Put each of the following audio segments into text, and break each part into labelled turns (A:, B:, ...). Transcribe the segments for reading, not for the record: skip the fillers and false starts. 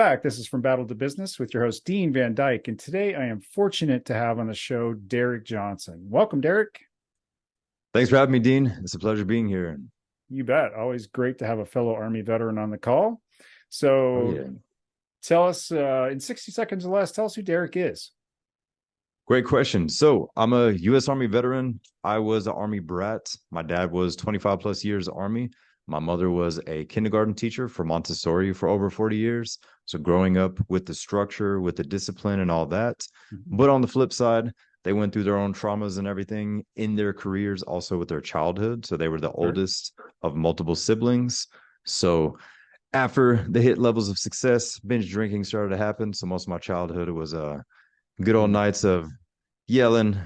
A: back. This is From Battle to Business with your host, Dean Van Dyke. And today I am fortunate to have on the show Derick Johnson. Welcome, Derick.
B: Thanks for having me, Dean. It's a pleasure being here.
A: You bet. Always great to have a fellow Army veteran on the call.
B: Oh,
A: So
B: yeah.
A: tell us in 60 seconds or less, tell us who Derick is.
B: Great question. So I'm a U.S. Army veteran. I was an Army brat. My dad was 25 plus years Army. My mother was a kindergarten teacher for Montessori for over 40 years. So growing up with the structure, with the discipline and all that.
A: Mhm.
B: But on the flip side, they went through their own traumas and everything in their careers, also with their childhood. So they were the
A: Sure.
B: oldest of multiple siblings. So after they hit levels of success, binge drinking started to happen. So most of my childhood was good old
A: Mhm.
B: nights of yelling,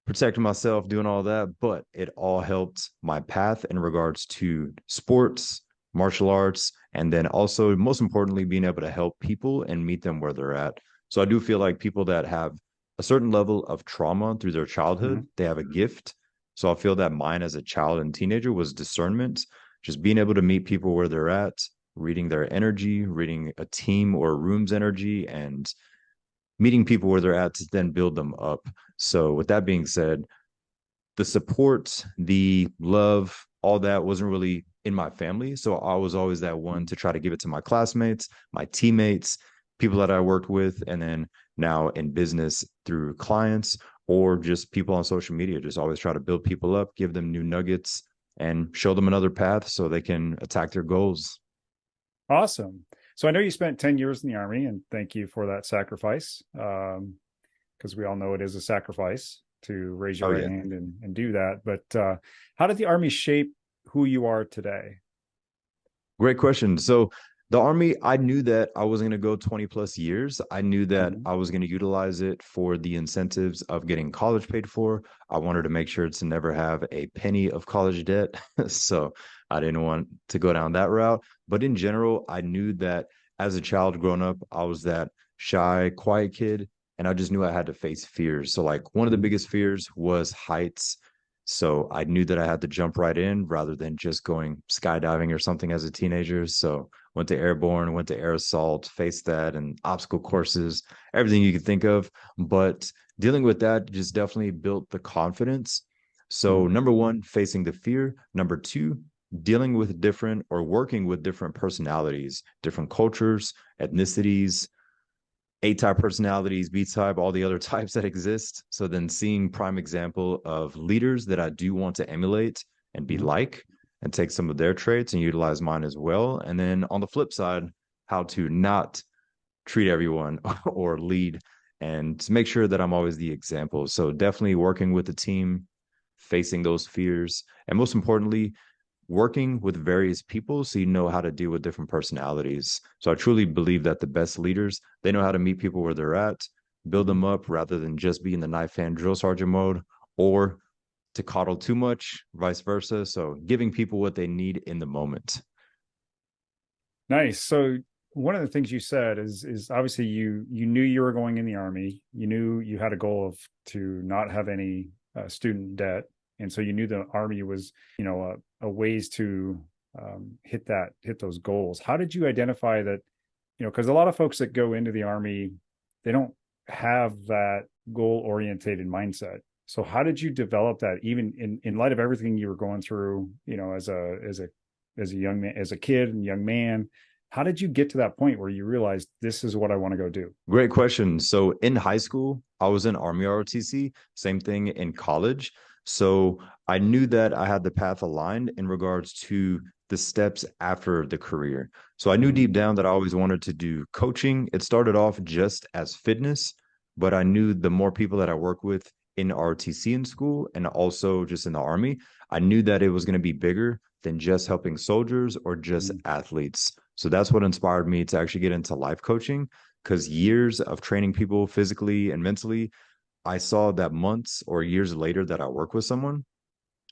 B: protecting myself, doing all that. But it all helped my path in regards to sports, martial arts, and then also, most importantly, being able to help people and meet them where they're at. So I do feel like people that have a certain level of trauma through their childhood,
A: Mhm.
B: they have a gift. So I feel that mine as a child and teenager was discernment, just being able to meet people where they're at, reading their energy, reading a team or a room's energy, and meeting people where they're at to then build them up. So, with that being said, the support, the love, all that wasn't really in my family. So, I was always that one
A: Mhm.
B: to try to give it to my classmates, my teammates, people that I worked with, and then now in business through clients or just people on social media. Just always try to build people up, give them new nuggets, and show them another path so they can attack their goals.
A: Awesome. So I know you spent 10 years in the Army, and thank you for that sacrifice, because we all know it is a sacrifice to raise your
B: Oh,
A: right
B: yeah.
A: hand and do that. But how did the Army shape who you are today?
B: Great question. So the Army, I knew that I was going to go 20 plus years. I knew that
A: Mhm.
B: I was going to utilize it for the incentives of getting college paid for. I wanted to make sure to never have a penny of college debt. So I didn't want to go down that route. But in general, I knew that as a child growing up, I was that shy, quiet kid. And I just knew I had to face fears. So, like, one of the
A: Mhm.
B: biggest fears was heights. So I knew that I had to jump right in rather than just going skydiving or something as a teenager. So went to airborne, went to air assault, faced that and obstacle courses, everything you could think of. But dealing with that just definitely built the confidence. So
A: Mhm.
B: number one, facing the fear. Number two, dealing with different or working with different personalities, different cultures, ethnicities, A-type personalities, B-type, all the other types that exist. So then seeing prime example of leaders that I do want to emulate and be
A: Mhm.
B: like and take some of their traits and utilize mine as well. And then on the flip side, how to not treat everyone or lead and to make sure that I'm always the example. So definitely working with the team, facing those fears, and most importantly, working with various people so you know how to deal with different personalities. So I truly believe that the best leaders, they know how to meet people where they're at, build
A: Mhm.
B: them up rather than just be in the knife hand drill sergeant mode or to coddle too much, vice versa. So giving people what they need in the moment.
A: Nice. So one of the things you said is obviously you knew you were going in the Army. You knew you had a goal of to not have any student debt, and so you knew the Army was a ways to hit those goals. How did you identify that? Because a lot of folks that go into the Army, they don't have that goal orientated mindset. So how did you develop that, even in light of everything you were going through, as a young man, as a kid and young man? How did you get to that point where you realized this is what I want to go do?
B: Great question. So in high school, I was in Army ROTC, same thing in college. So I knew that I had the path aligned in regards to the steps after the career. So I knew
A: Mhm.
B: deep down that I always wanted to do coaching. It started off just as fitness, but I knew the more people that I work with in ROTC in school and also just in the Army, I knew that it was going to be bigger than just helping soldiers or just
A: Mhm.
B: athletes. So that's what inspired me to actually get into life coaching because years of training people physically and mentally, I saw that months or years later that I work with someone,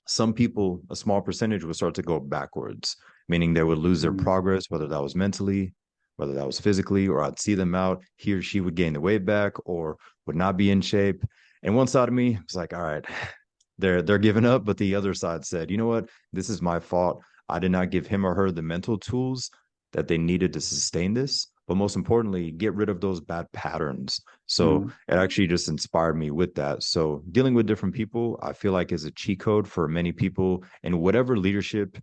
B: some people, a small percentage would start to go backwards, meaning they would lose their
A: Mhm.
B: progress, whether that was mentally, whether that was physically, or I'd see them out, he or she would gain the weight back or would not be in shape. And one side of me was like, all right, they're giving up. But the other side said, you know what? This is my fault. I did not give him or her the mental tools that they needed to sustain this. but most importantly, get rid of those bad patterns. So
A: Mhm.
B: it actually just inspired me with that. So dealing with different people, I feel like is a cheat code for many people in whatever leadership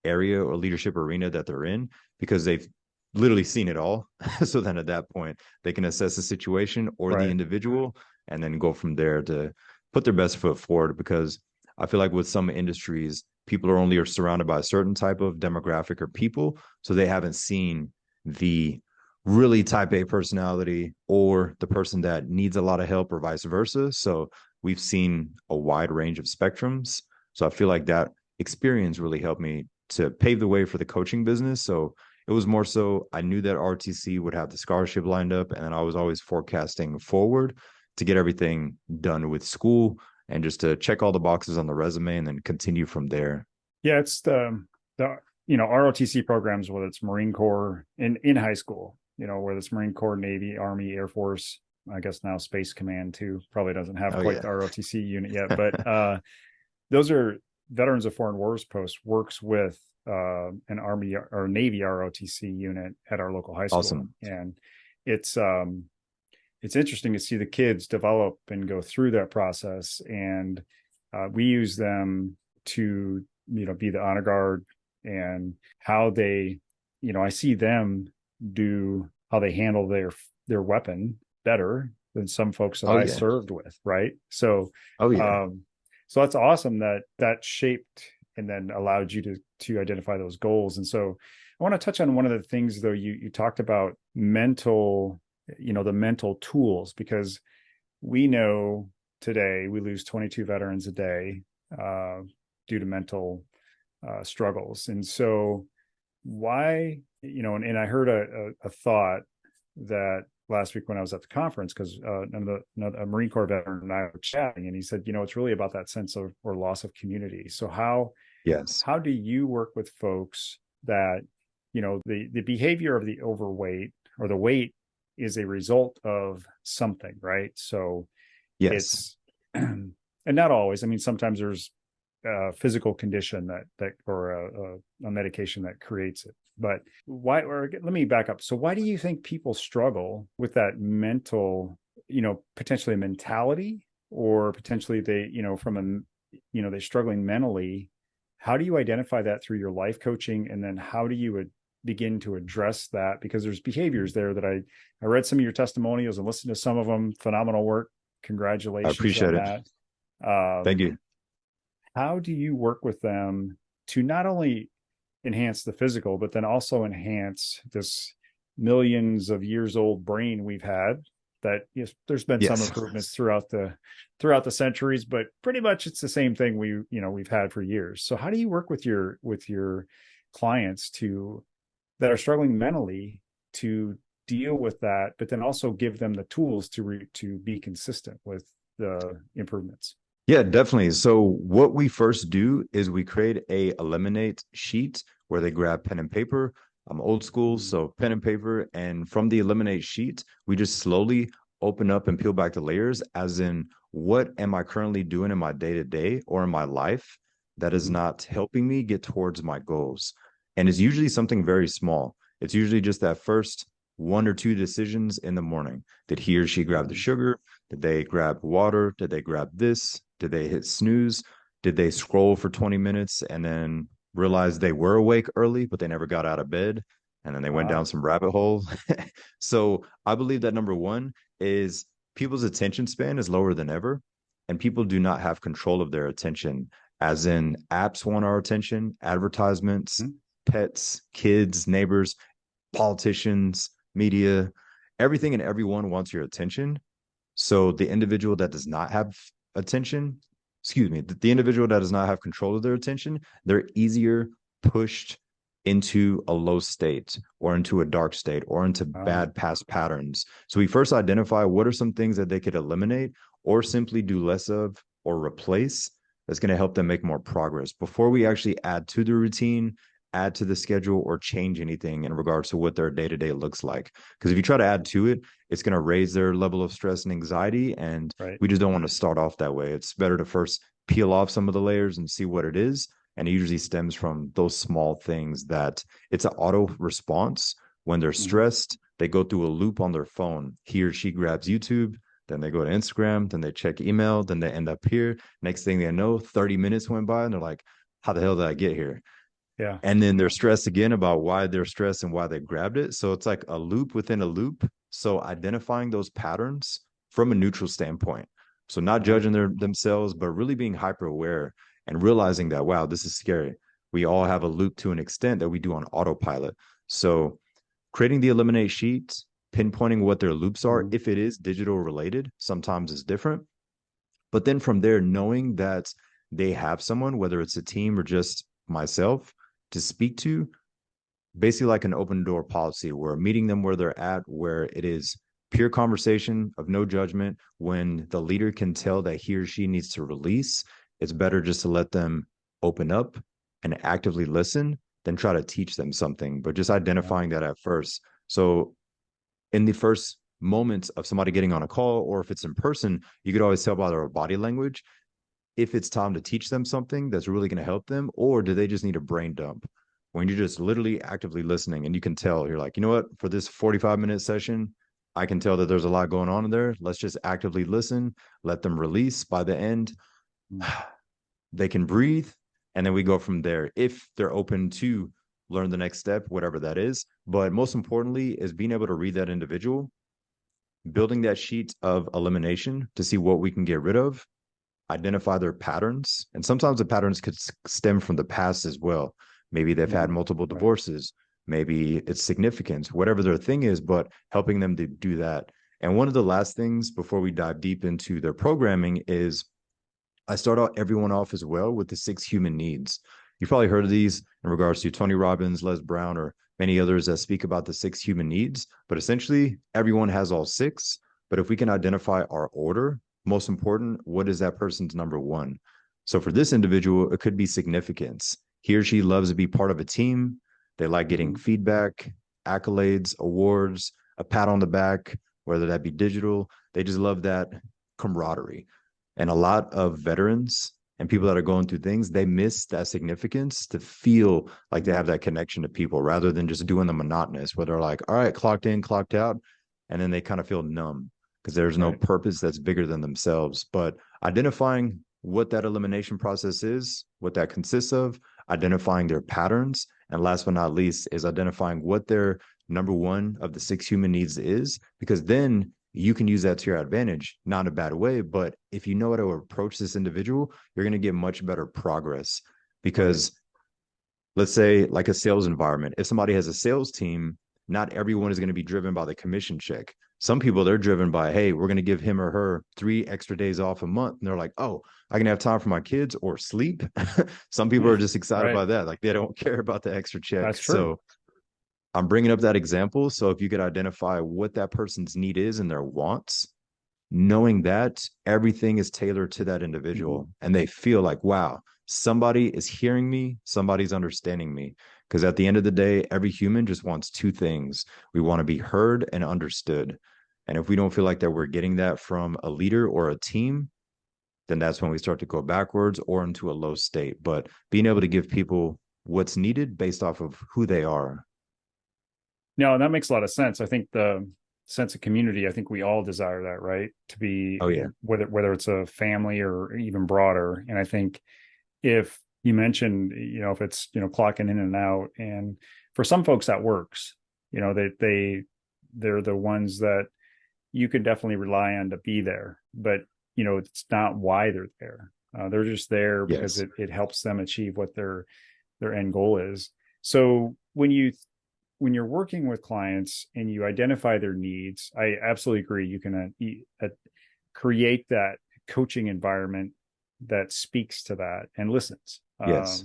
B: area or leadership arena that they're in, because they've literally seen it all. So then at that point, they can assess the situation or the
A: Right.
B: individual and then go from there to put their best foot forward. Because I feel like with some industries, people are only surrounded by a certain type of demographic or people. So they haven't seen the really type A personality or the person that needs a lot of help or vice versa. So we've seen a wide range of spectrums. So I feel like that experience really helped me to pave the way for the coaching business. So it was more so I knew that RTC would have the scholarship lined up, and then I was always forecasting forward to get everything done with school and just to check all the boxes on the resume and then continue from there.
A: Yeah, it's the ROTC programs, whether it's Marine Corps in high school, whether it's Marine Corps, Navy, Army, Air Force, I guess now Space Command too. Probably doesn't have
B: Oh
A: quite
B: yeah.
A: the ROTC unit yet, but those are Veterans of Foreign Wars Post works with an Army or Navy ROTC unit at our local high school,
B: Awesome.
A: and it's um, it's interesting to see the kids develop and go through that process, and we use them to be the honor guard, and how they I see them do how they handle their weapon better than some folks that
B: Oh
A: I
B: yeah.
A: served with, right? So
B: Oh yeah.
A: um so that's awesome that that shaped and then allowed you to identify those goals. And so I want to touch on one of the things though. You talked about mental, the mental tools, because we know today we lose 22 veterans a day uh, due to mental struggles. And so why, and I heard a thought that last week when I was at the conference, because a Marine Corps veteran and I were chatting, and he said, it's really about that sense of or loss of community. So
B: Yes.
A: how do you work with folks that, the behavior of the overweight or the weight is a result of something, right? So
B: Yes.
A: it's and not always. I mean, sometimes there's a physical condition that or a medication that creates it. But why? Or let me back up. So why do you think people struggle with that mental, potentially a mentality, or potentially they, from they're struggling mentally? How do you identify that through your life coaching, and then how do you begin to address that? Because there's behaviors there that I read some of your testimonials and listened to some of them. Phenomenal work.
B: I
A: Congratulations on
B: appreciate it.
A: that.
B: Thank
A: Um,
B: you.
A: how do you work with them to not only enhance the physical, but then also enhance this millions of years old brain we've had? That, yes, there's been some
B: Yes.
A: improvements throughout the centuries, but pretty much it's the same thing we've had for years. So how do you work with your clients to that are struggling mentally to deal with that, but then also give them the tools to be consistent with the improvements?
B: Yeah, definitely. So what we first do is we create a eliminate sheet where they grab pen and paper. I'm old school, so pen and paper. And from the eliminate sheet, we just slowly open up and peel back the layers, as in what am I currently doing in my day to day or in my life that is not helping me get towards my goals. And it's usually something very small. It's usually just that first one or two decisions in the morning. Did he or she grab the sugar? Did they grab water? Did they grab this? Did they hit snooze? Did they scroll for 20 minutes and then realize they were awake early, but they never got out of bed? And then they went
A: uh,
B: down some rabbit hole. So I believe that number one is people's attention span is lower than ever, and people do not have control of their attention, as in apps want our attention, advertisements, pets, kids, neighbors, politicians, media, everything and everyone wants your attention. So the individual that does not have attention, excuse me, the individual that does not have control of their attention, they're easier pushed into a low state or into a dark state or into
A: uh,
B: bad past patterns. So we first identify what are some things that they could eliminate or simply do less of or replace that's going to help them make more progress before we actually add to the routine, add to the schedule, or change anything in regards to what their day to day looks like. Because if you try to add to it, it's going to raise their level of stress and anxiety. And
A: right.
B: we just don't want to start off that way. It's better to first peel off some of the layers and see what it is. And it usually stems from those small things that it's an auto response when they're
A: Mhm.
B: stressed, they go through a loop on their phone. He or she grabs YouTube, then they go to Instagram, then they check email, then they end up here. Next thing they know, 30 minutes went by and they're like, how the hell did I get here?
A: Yeah.
B: And then they're stressed again about why they're stressed and why they grabbed it. So it's like a loop within a loop. So identifying those patterns from a neutral standpoint. So not
A: Right.
B: judging themselves, but really being hyper aware and realizing that, wow, this is scary. We all have a loop to an extent that we do on autopilot. So creating the eliminate sheets, pinpointing what their loops are,
A: Mhm.
B: if it is digital related, sometimes it's different. But then from there, knowing that they have someone, whether it's a team or just myself, to speak to, basically like an open door policy where meeting them where they're at, where it is pure conversation of no judgment. When the leader can tell that he or she needs to release, it's better just to let them open up and actively listen than try to teach them something, but just
A: Yeah.
B: identifying that at first. So in the first moments of somebody getting on a call, or if it's in person, you could always tell by their body language if it's time to teach them something that's really going to help them, or do they just need a brain dump? When you're just literally actively listening and you can tell, you're like, you know what, for this 45-minute session, I can tell that there's a lot going on in there. Let's just actively listen, let them release. By the end,
A: Mm.
B: they can breathe. And then we go from there if they're open to learn the next step, whatever that is. But most importantly, is being able to read that individual, building that sheet of elimination to see what we can get rid of, identify their patterns. And sometimes the patterns could stem from the past as well. Maybe they've had
A: Mhm.
B: multiple
A: Right.
B: divorces. Maybe it's significance, whatever their thing is, but helping them to do that. And one of the last things before we dive deep into their programming is I start out everyone off as well with the 6 human needs. You've probably heard of these in regards to Tony Robbins, Les Brown, or many others that speak about the 6 human needs. But essentially, everyone has all six. But if we can identify our order, most important, what is that person's number one? So for this individual, it could be significance. He or she loves to be part of a team. They like getting
A: Mhm.
B: feedback, accolades, awards, a pat on the back, whether that be digital. They just love that camaraderie. And a lot of veterans and people that are going through things, they miss that significance to feel like they
A: Mhm.
B: have that connection to people rather than just doing the monotonous where they're like, all right, clocked in, clocked out. And then they kind of feel numb because there's no
A: Right.
B: purpose that's bigger than themselves. But identifying what that elimination process is, what that consists of, identifying their patterns, and last but not least is identifying what their number one of the 6 human needs is, because then you can use that to your advantage, not in a bad way. But if you know how to approach this individual, you're going to get much better progress.
A: Right.
B: Because let's say, like a sales environment, if somebody has a sales team, not everyone is going to be driven by the commission check. Some people, they're driven by, hey, we're going to give him or her 3 extra days off a month. And they're like, oh, I can have time for my kids or sleep. Some people are just excited
A: Right.
B: by that. Like they don't care about the extra check.
A: That's true.
B: So I'm bringing up that example. So if you could identify what that person's need is and their wants, knowing that everything is tailored to that
A: Mhm.
B: individual and they feel like, wow, somebody is hearing me, somebody's understanding me. Because at the end of the day, every human just wants two things. We want to be heard and understood. And if we don't feel like that we're getting that from a leader or a team, then that's when we start to go backwards or into a low state. But being able to give people what's needed based off of who they are.
A: No, that makes a lot of sense. I think the sense of community, I think we all desire that, right? To be
B: Oh, yeah.
A: whether it's a family or even broader. And I think if you mentioned, if it's, clocking in and out, and for some folks that works, they're the ones that you could definitely rely on to be there. But, it's not why they're there. They're just there because
B: Yes.
A: it helps them achieve what their end goal is. So when you're working with clients and you identify their needs, I absolutely agree. You can create that coaching environment that speaks to that and listens.
B: Yes.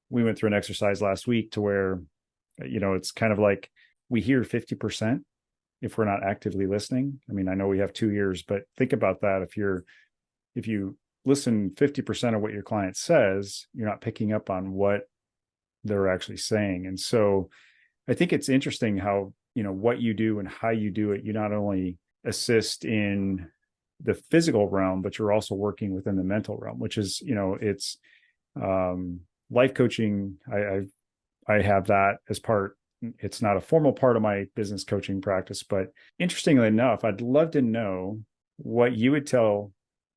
A: We went through an exercise last week to where, it's kind of like we hear 50% if we're not actively listening. I mean, I know we have 2 years, but think about that. If you listen 50% of what your client says, you're not picking up on what they're actually saying. And so I think it's interesting how, what you do and how you do it, you not only assist in the physical realm, but you're also working within the mental realm, which is, it's um, life coaching. I have that as part. it's not a formal part of my business coaching practice, but interestingly enough, I'd love to know what you would tell,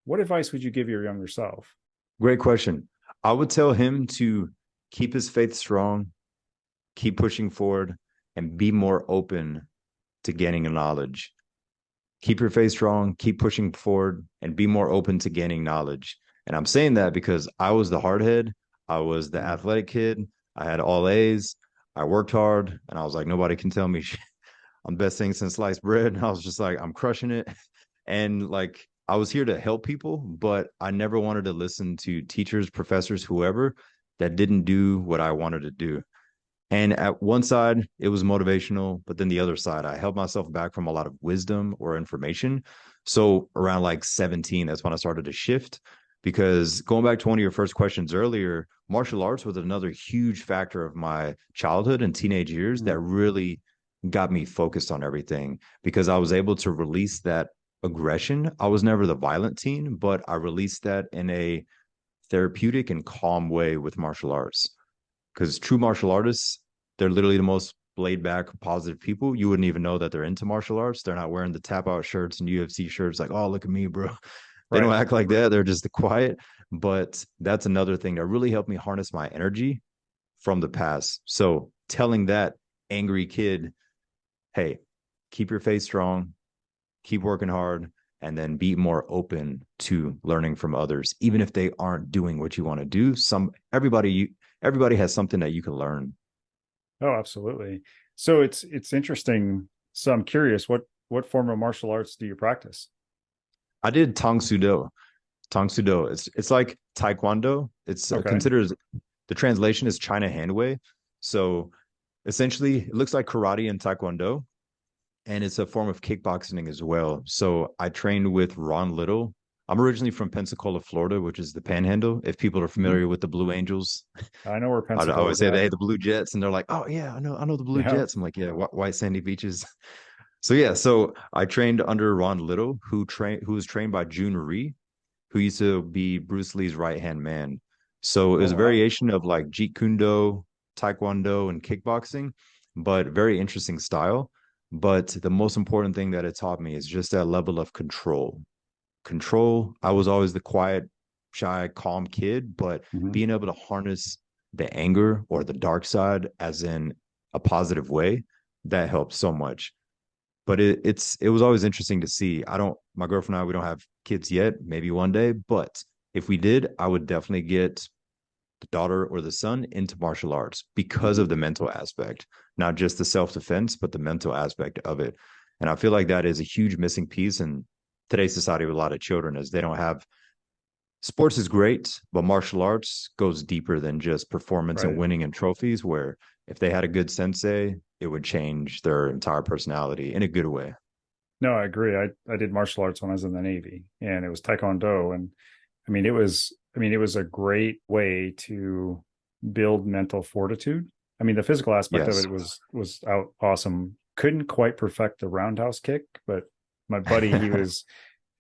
A: what advice would you give your younger self?
B: Great question. I would tell him to keep his faith strong, keep pushing forward, and be more open to gaining knowledge. Keep your faith strong, keep pushing forward, and be more open to gaining knowledge. And I'm saying that because I was the hardhead, I was the athletic kid, I had all A's, I worked hard, and I was like, nobody can tell me I'm the best thing since sliced bread. And I was just like, I'm crushing it. And like, I was here to help people, but I never wanted to listen to teachers, professors, whoever that didn't do what I wanted to do. And at one side, it was motivational, but then the other side, I held myself back from a lot of wisdom or information. So around like 17, that's when I started to shift. Because going back to one of your first questions earlier, martial arts was another huge factor of my childhood and teenage years that really got me focused on everything because I was able to release that aggression. I was never the violent teen, but I released that in a therapeutic and calm way with martial arts. Because true martial artists, they're literally the most laid back, positive people. You wouldn't even know that they're into martial arts. They're not wearing the tap out shirts and UFC shirts like, oh, look at me, bro. They don't
A: Right.
B: act like that. They're just the quiet. But that's another thing that really helped me harness my energy from the past. So telling that angry kid, hey, keep your face strong, keep working hard, and then be more open to learning from others, even if they aren't doing what you want to do. Everybody has something that you can learn.
A: Oh, absolutely. So it's interesting. So I'm curious, what form of martial arts do you practice?
B: I did Tang Sudo. Tang Sudo. It's like Taekwondo. It's
A: Okay.
B: considered the translation is China Handwei. So essentially, it looks like karate and Taekwondo, and it's a form of kickboxing as well. So I trained with Ron Little. I'm originally from Pensacola, Florida, which is the Panhandle. If people are
A: Mhm.
B: familiar with the Blue Angels,
A: I know where
B: I
A: Pensacola
B: always
A: is
B: say
A: at.
B: they the Blue Jets, and they're like, "Oh yeah, I know the Blue
A: Yeah.
B: Jets." I'm like, "Yeah, white sandy beaches." So yeah, so I trained under Ron Little, who was trained by Jun Rhee, who used to be Bruce Lee's right hand man. So it
A: Oh,
B: was a
A: wow.
B: variation of like Jeet Kune Do, Taekwondo, and kickboxing, but very interesting style. But the most important thing that it taught me is just that level of control. Control. I was always the quiet, shy, calm kid, but
A: Mhm.
B: being able to harness the anger or the dark side as in a positive way, that helped so much. But it was always interesting to see. I don't My girlfriend and I, we don't have kids yet, maybe one day, but if we did, I would definitely get the daughter or the son into martial arts because of
A: Mhm.
B: the mental aspect, not just the self-defense, but the mental aspect of it. And I feel like that is a huge missing piece in today's society with a lot of children is they don't have sports is great, but martial arts goes deeper than just performance and
A: Right.
B: winning and trophies, where if they had a good sensei, it would change their entire personality in a good way.
A: No, I agree. I did martial arts when I was in the Navy, and it was Taekwondo, and it was a great way to build mental fortitude. I mean, the physical aspect of
B: Yes.
A: it was out awesome. Couldn't quite perfect the roundhouse kick, but my buddy,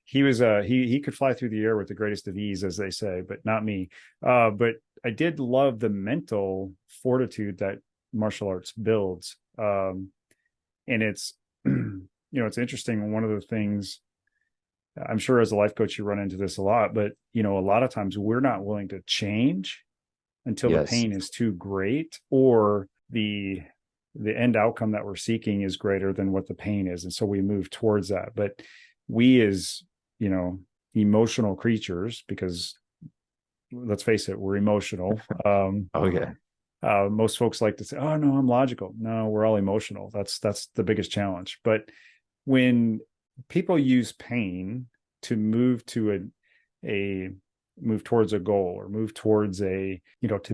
A: he could fly through the air with the greatest of ease, as they say, but not me. But I did love the mental fortitude that martial arts builds. And it's it's interesting. One of the things, I'm sure as a life coach you run into this a lot, but a lot of times we're not willing to change until the
B: Yes.
A: pain is too great, or the end outcome that we're seeking is greater than what the pain is, and so we move towards that. But we, as you know emotional creatures, because let's face it, we're emotional.
B: Okay.
A: Most folks like to say, "Oh no, I'm logical." No, we're all emotional. That's the biggest challenge. But when people use pain to move to a move towards a goal, or move towards to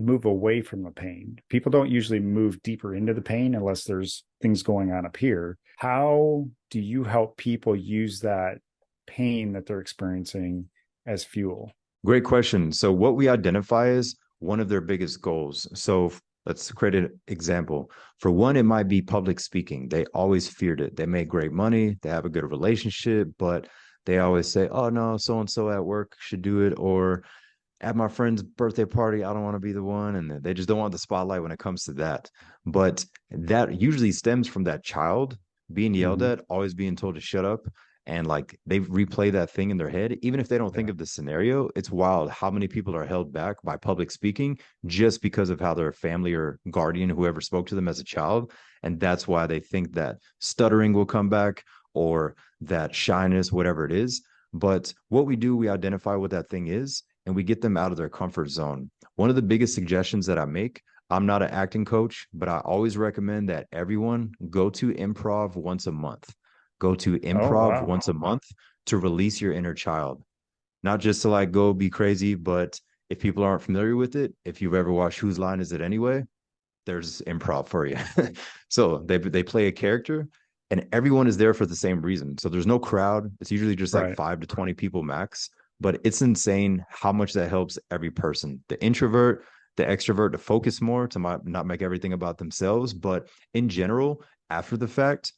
A: move away from the pain, people don't usually move deeper into the pain unless there's things going on up here. How do you help people use that pain that they're experiencing as fuel?
B: Great question. So, what we identify is one of their biggest goals. So, let's create an example. For one, it might be public speaking. They always feared it. They make great money, they have a good relationship, but they always say, oh, no, so and so at work should do it. Or at my friend's birthday party, I don't want to be the one. And they just don't want the spotlight when it comes to that. But that usually stems from that child being yelled
A: Hmm.
B: at, always being told to shut up. And like they replay that thing in their head, even if they don't think
A: Yeah.
B: of the scenario. It's wild how many people are held back by public speaking just because of how their family or guardian, whoever spoke to them as a child. And that's why they think that stuttering will come back or that shyness, whatever it is. But what we do, we identify what that thing is and we get them out of their comfort zone. One of the biggest suggestions that I make, I'm not an acting coach, but I always recommend that everyone go to improv once a month. Go to
A: Oh,
B: improv
A: wow.
B: once a month to release your inner child. Not just to like go be crazy, but if people aren't familiar with it, if you've ever watched Whose Line Is It Anyway, there's improv for you. So they play a character and everyone is there for the same reason. So there's no crowd. It's usually just like
A: Right.
B: 5 to 20 people max, but it's insane how much that helps every person. The introvert, the extrovert to focus more, to not make everything about themselves, but in general, after the fact,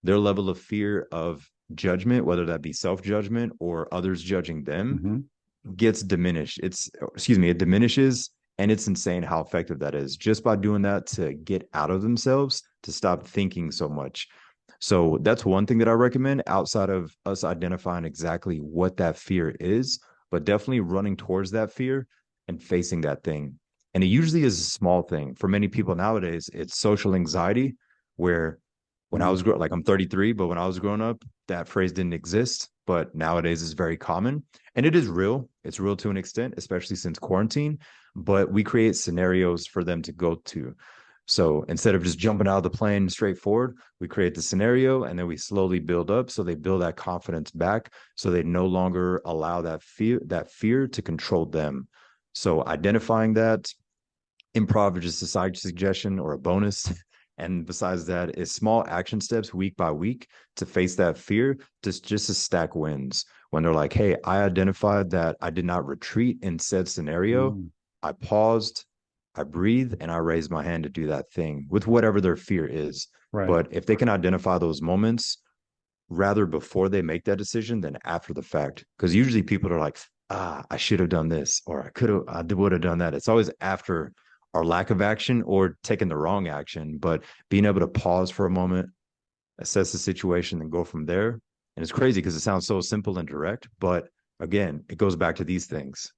B: their level of fear of judgment, whether that be self-judgment or others judging them,
A: Hmm.
B: gets diminished. It diminishes, and it's insane how effective that is just by doing that to get out of themselves, to stop thinking so much. So that's one thing that I recommend outside of us identifying exactly what that fear is, but definitely running towards that fear and facing that thing. And it usually is a small thing. For many people nowadays, it's social anxiety, where when I
A: Hmm.
B: was like I'm 33, but when I was growing up, that phrase didn't exist. But nowadays is very common. And it is real. It's real to an extent, especially since quarantine. But we create scenarios for them to go to. So instead of just jumping out of the plane straight forward, we create the scenario and then we slowly build up. So they build that confidence back. So they no longer allow that fear to control them. So identifying that, improv is just a side suggestion or a bonus. And besides that, is small action steps week by week to face that fear, just to stack wins. When they're like, hey, I identified that I did not retreat in said scenario.
A: Mm.
B: I paused, I breathed, and I raised my hand to do that thing with whatever their fear is.
A: Right.
B: But if they can identify those moments rather before they make that decision than after the fact, because usually people are like, I should have done this, or I would have done that. It's always after our lack of action or taking the wrong action, but being able to pause for a moment, assess the situation, and go from there. And it's crazy because it sounds so simple and direct, but again, it goes back to these things.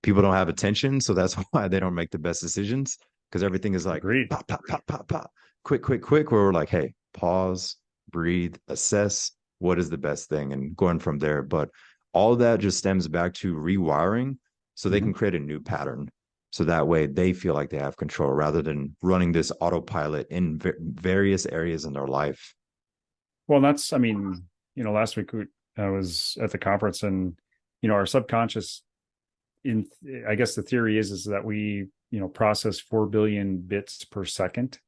B: People don't have attention, so that's why they don't make the best decisions because everything is like
A: Agreed.
B: pop, pop, pop, pop, pop, quick, quick, quick. Where we're like, hey, pause, breathe, assess what is the best thing, and going from there. But all that just stems back to rewiring so they
A: Hmm.
B: can create a new pattern. So that way they feel like they have control rather than running this autopilot in various areas in their life.
A: Well, that's, I mean, last week I was at the conference and, our subconscious in, I guess the theory is that we, process 4 billion bits per second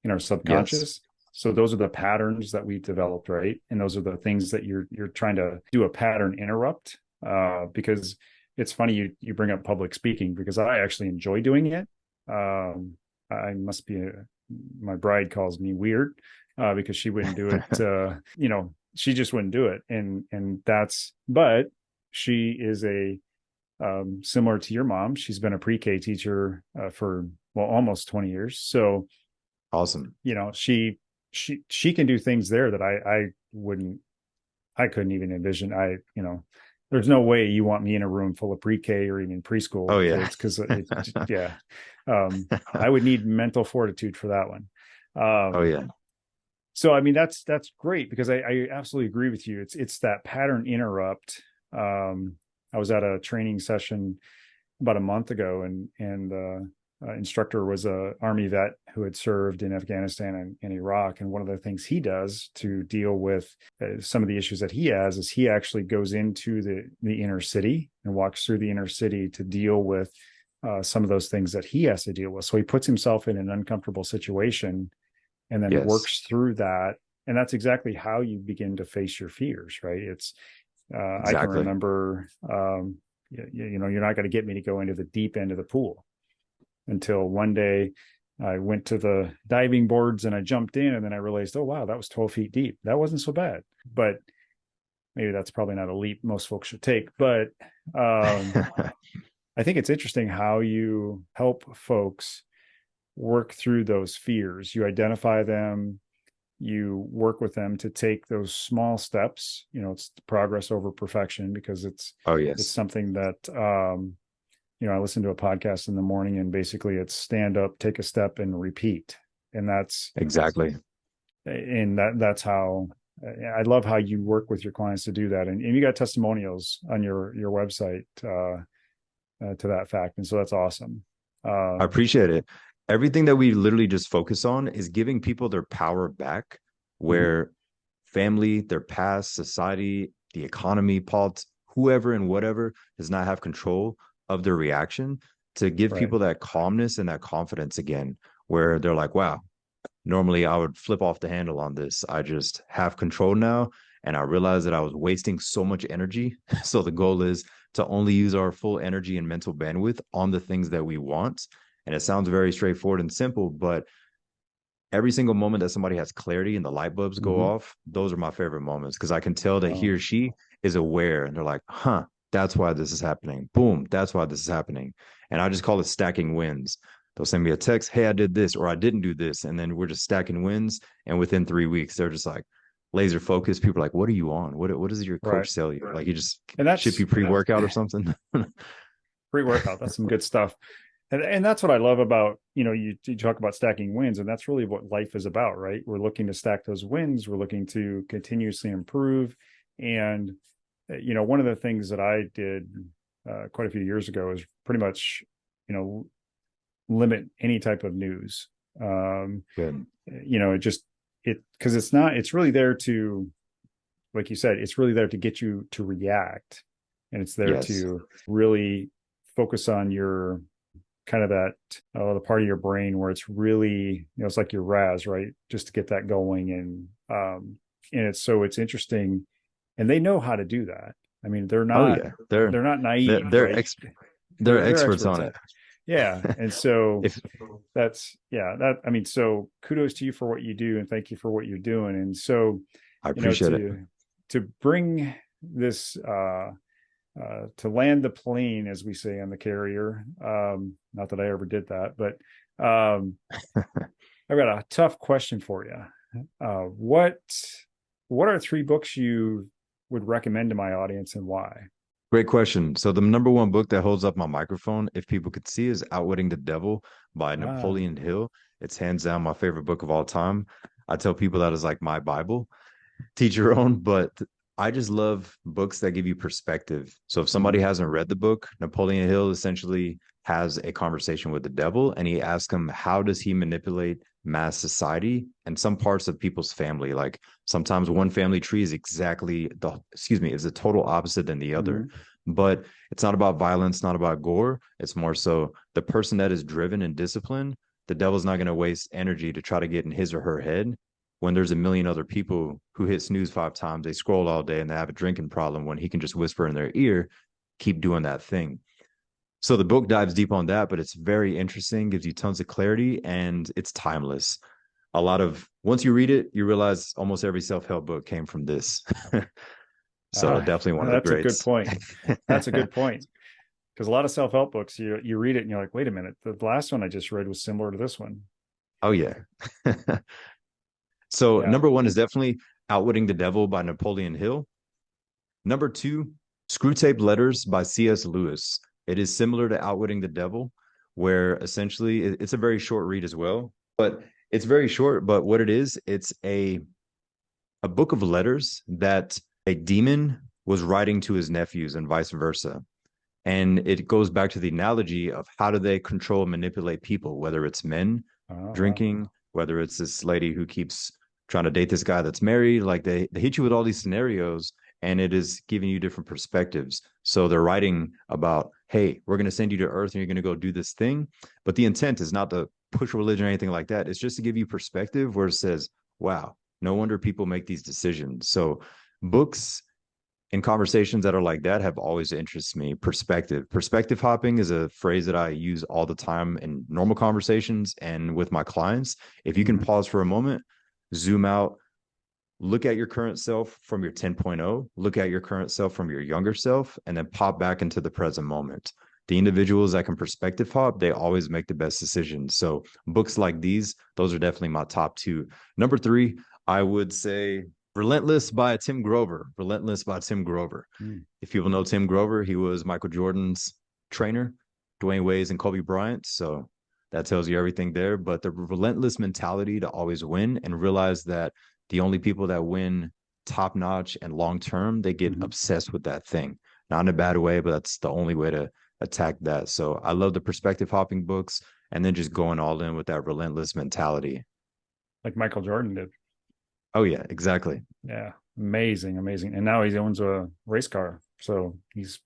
A: in our
B: Yes.
A: subconscious. So those are the patterns that we developed, right? And those are the things that you're trying to do a pattern interrupt. Because it's funny you bring up public speaking because I actually enjoy doing it. I must be my bride calls me weird because she wouldn't do it. She just wouldn't do it, and but she is a similar to your mom. She's been a pre-K teacher for almost 20 years. So
B: Awesome.
A: she can do things there that I couldn't even envision. There's no way you want me in a room full of pre-K or even
B: Oh
A: preschool
B: yeah.
A: kids because yeah, I would need mental fortitude for that one.
B: Oh
A: Um,
B: yeah.
A: so I mean that's great because I absolutely agree with you. It's that pattern interrupt. I was at a training session about a month ago, and instructor was a army vet who had served in Afghanistan and Iraq. And one of the things he does to deal with some of the issues that he has is he actually goes into the inner city and walks through the inner city to deal with some of those things that he has to deal with. So he puts himself in an uncomfortable situation and then
B: Yes.
A: works through that. And that's exactly how you begin to face your fears, right? I can
B: Exactly.
A: remember, you're not going to get me to go into the deep end of the pool until one day I went to the diving boards and I jumped in and then I realized, oh, wow, that was 12 feet deep. That wasn't so bad. But maybe that's probably not a leap most folks should take. But um, I think it's interesting how you help folks work through those fears. You identify them, you work with them to take those small steps. It's progress over perfection, because
B: Oh
A: it's
B: yes,
A: something that I listen to a podcast in the morning, and basically it's stand up, take a step, and repeat. And
B: exactly.
A: that's how I love how you work with your clients to do that. And you got testimonials on your website to that fact. And so that's awesome.
B: I
A: Um,
B: appreciate it. Everything that we literally just focus on is giving people their power back,
A: mhm,
B: where family, their past, society, the economy, politics, whoever and whatever does not have control of their reaction, to give
A: right.
B: people that calmness and that confidence again, where they're like, wow, normally I would flip off the handle on this. I just have control now. And I realized that I was wasting so much energy. So the goal is to only use our full energy and mental bandwidth on the things that we want. And it sounds very straightforward and simple, but every single moment that somebody has clarity and the light bulbs go
A: Mm-hmm.
B: off, those are my favorite moments, because I can tell that he
A: Oh,
B: or she is aware and they're like, huh, that's why this is happening. Boom, that's why this is happening. And I just call it stacking wins. They'll send me a text, hey, I did this or I didn't do this. And then we're just stacking wins. And within 3 weeks, they're just like laser focused. People are like, what are you on? What does your
A: right.
B: coach sell you? Like, he just
A: And
B: ship
A: that's
B: you pre-workout or something?
A: pre-workout. That's some good stuff. And that's what I love about, you talk about stacking wins, and that's really what life is about, right? We're looking to stack those wins. We're looking to continuously improve. And, one of the things that I did quite a few years ago is pretty much, you know, limit any type of news. Um,
B: Good.
A: because it's really there to, like you said, it's really there to get you to react. And it's there
B: Yes.
A: to really focus on your kind of that the part of your brain where it's really, it's like your RAS, right? Just to get that going. And it's interesting, and they know how to do that. I mean, they're
B: Oh
A: not
B: yeah.
A: they're not
B: They're
A: naive,
B: they're
A: right?
B: ex- they're
A: They're
B: experts
A: experts
B: on
A: at
B: it.
A: it. Yeah. And so
B: If
A: that's, yeah, that, I mean, so kudos to you for what you do, and thank you for what you're doing. And so,
B: I appreciate it.
A: to bring this to land the plane, as we say on the carrier. Not that I ever did that, but I've got a tough question for you. What are three books you would recommend to my audience, and why?
B: Great question. So the number one book that holds up my microphone, if people could see, is Outwitting the Devil by
A: Ah,
B: Napoleon Hill. It's hands down my favorite book of all time. I tell people that is like my Bible. Teach your own, but I just love books that give you perspective. So if somebody
A: mhm,
B: hasn't read the book, Napoleon Hill essentially has a conversation with the devil, and he asks him, how does he manipulate mass society and some parts of people's family? Like sometimes one family tree is is the total opposite than the other.
A: mhm,
B: But it's not about violence, not about gore. It's more so the person that is driven and disciplined, the devil's not going to waste energy to try to get in his or her head when there's a million other people who hit snooze 5 times, they scroll all day and they have a drinking problem, when he can just whisper in their ear, keep doing that thing. So the book dives deep on that, but it's very interesting, gives you tons of clarity, and it's timeless. A lot of once you read it, you realize almost every self-help book came from this. So definitely one of the
A: that's a good
B: greats.
A: point. That's a good point. Because a lot of self-help books, you read it and you're like, wait a minute, the last one I just read was similar to this one.
B: Oh yeah. So
A: Yeah.
B: number one is definitely Outwitting the Devil by Napoleon Hill. Number two, Screwtape Letters by C.S. Lewis. It is similar to Outwitting the Devil, where essentially it's a very short read as well, but it's very short. But what it is, it's a book of letters that a demon was writing to his nephews and vice versa. And it goes back to the analogy of how do they control and manipulate people, whether it's men
A: Oh, wow.
B: drinking, whether it's this lady who keeps trying to date this guy that's married. Like they hit you with all these scenarios, and it is giving you different perspectives. So they're writing about, hey, we're going to send you to Earth and you're going to go do this thing. But the intent is not to push religion or anything like that. It's just to give you perspective where it says, wow, no wonder people make these decisions. So books and conversations that are like that have always interested me. Perspective hopping is a phrase that I use all the time in normal conversations and with my clients. If you can
A: Mhm.
B: pause for a moment, zoom out, look at your current self from your 10.0, look at your current self from your younger self, and then pop back into the present moment. the individuals that can perspective hop, they always make the best decisions. So books like these, those are definitely my top two. Number three, I would say Relentless by Tim Grover. Relentless by Tim Grover.
A: Mm.
B: If people know Tim Grover, he was Michael Jordan's trainer, Dwayne Wade's and Kobe Bryant. So that tells you everything there. But the relentless mentality to always win and realize that the only people that win top notch and long term, they get
A: Mm-hmm.
B: obsessed with that thing. Not in a bad way, but that's the only way to attack that. So I love the perspective hopping books and then just going all in with that relentless mentality.
A: Like Michael Jordan did.
B: Oh yeah, exactly.
A: Yeah. Amazing, amazing. And now he owns a race car. So he's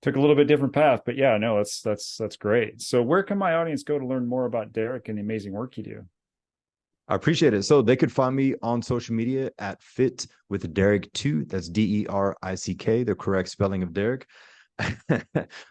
A: took a little bit different path. But yeah, no, that's great. So where can my audience go to learn more about Derick and the amazing work you do?
B: I appreciate it. So they could find me on social media at Fit with Derick 2. That's Derick, the correct spelling of Derick. But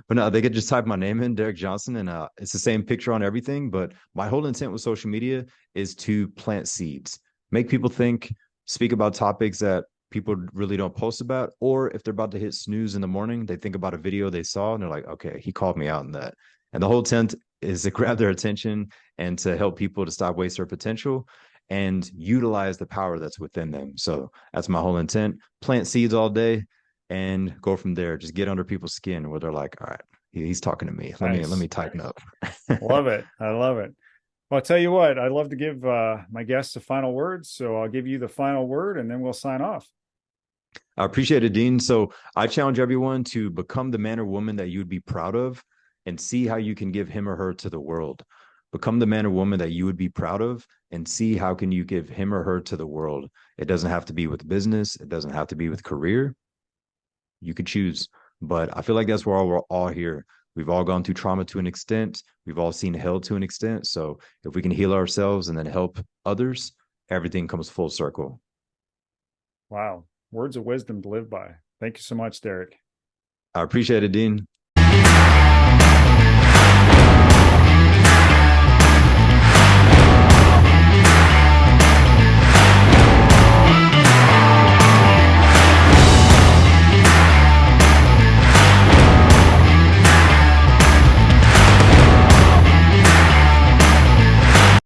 B: no, they could just type my name in, Derick Johnson, and it's the same picture on everything. But my whole intent with social media is to plant seeds, make people think, speak about topics that people really don't post about, or if they're about to hit snooze in the morning, they think about a video they saw and they're like, okay, he called me out in that. And the whole intent is to grab their attention and to help people to stop waste their potential and utilize the power that's within them. So that's my whole intent. Plant seeds all day and go from there. Just get under people's skin where they're like, all right, he's talking to me. Let me
A: Nice.
B: tighten up.
A: Love it. I love it. Well, I'll tell you what, I love to give my guests the final words. So I'll give you the final word and then we'll sign off.
B: I appreciate it, Dean. So I challenge everyone to become the man or woman that you would be proud of and see how you can give him or her to the world. Become the man or woman that you would be proud of and see how can you give him or her to the world. It doesn't have to be with business. It doesn't have to be with career. You could choose. But I feel like that's where we're all here. We've all gone through trauma to an extent. We've all seen hell to an extent. So if we can heal ourselves and then help others, everything comes full circle.
A: Wow. Words of wisdom to live by. Thank you so much, Derick.
B: I appreciate it, Dean.